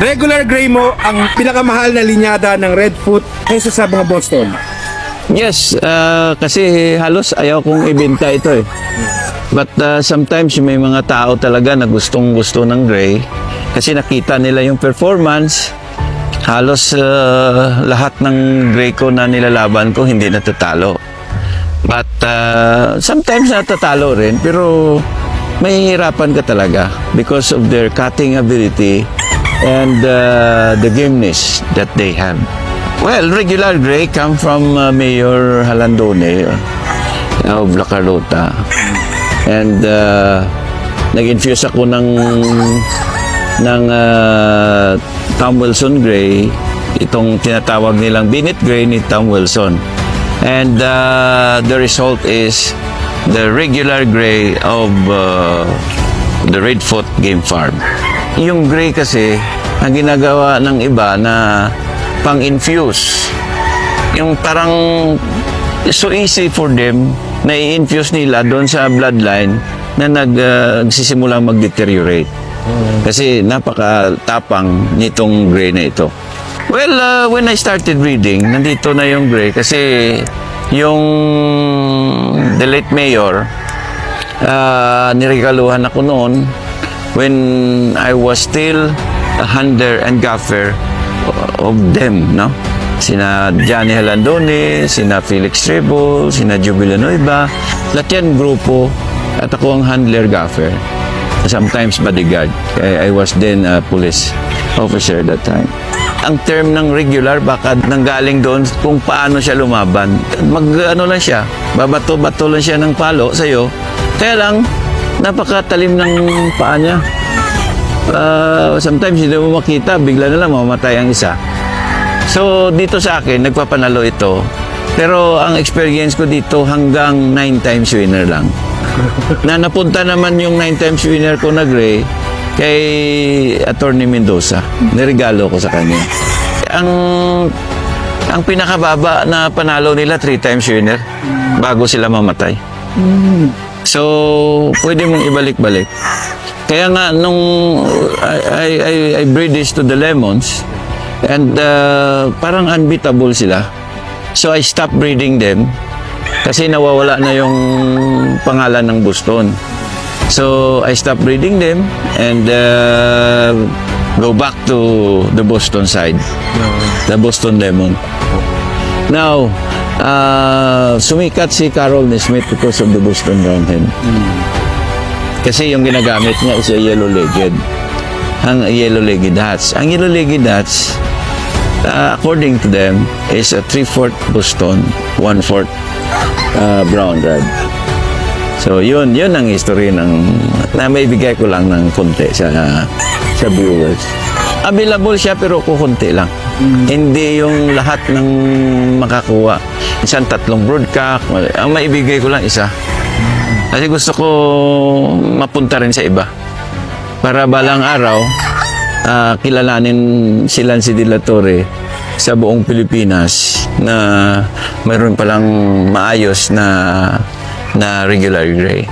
regular gray mo ang pinakamahal na linyada ng Redfoot kaysa sa mga Boston. Yes, kasi halos ayaw kong ibenta ito eh. But sometimes may mga tao talaga na gustong-gusto ng gray kasi nakita nila yung performance. Halos lahat ng gray ko na nilalaban ko hindi natatalo. But sometimes natatalo rin, pero may hirapan ka talaga because of their cutting ability and the gameness that they have. Well, regular gray come from Mayor Halandone of La Carlota. And nag-infuse ako ng Tom Wilson Gray, itong tinatawag nilang Binit Gray ni Tom Wilson. And the result is the regular gray of the Redfoot Game Farm. Yung gray kasi, ang ginagawa ng iba na pang-infuse. Yung parang so easy for them na i-infuse nila doon sa bloodline na nagsisimulang mag-deteriorate. Kasi napaka-tapang nitong gray na ito. Well, when I started reading, nandito na yung gray kasi yung the late mayor, niregaluhan ako noon when I was still a hunter and gaffer of them, no? Sina Johnny Halandone, sina Felix Trebol, sina Jubilano Iba, lahat yan grupo at ako ang handler gaffer. Sometimes bodyguard. I was then a police officer that time. Ang term ng regular baka nanggaling doon kung paano siya lumaban. Mag-ano lang siya, babato-bato lang siya ng palo sa'yo. Kaya lang, napakatalim ng paa niya. Sometimes hindi mo makita, bigla na lang mamatay ang isa. So, dito sa akin, nagpapanalo ito. Pero ang experience ko dito hanggang 9 times winner lang. Na napunta naman yung 9 times winner ko na gray kay Attorney Mendoza. Niregalo ko sa kanya. Ang pinakababa na panalo nila 3 times winner bago sila mamatay. So, pwede mong ibalik-balik. Kaya nga, nung I breed this to the lemons and parang unbeatable sila. So, I stopped breeding them kasi nawawala na yung pangalan ng Boston. So, I stopped breeding them and go back to the Boston side, the Boston Lemon. Now, sumikat si Carol Nesmith because of the Boston Roundhead. Kasi yung ginagamit niya is a yellow-legged. Ang yellow-legged hats. Ang yellow-legged hats, according to them, is a 3/4 Boston, 1/4 brown red. So, yun ang history ng, na may bigay ko lang ng konti sa viewers. Available siya pero kukunti lang. Hindi yung lahat ng makakuha. Isang 3 broodcock. Ang maibigay ko lang isa. Kasi gusto ko mapunta rin sa iba. Para balang araw, kilalanin silang si De La Torre sa buong Pilipinas na mayroon palang maayos na regular gray.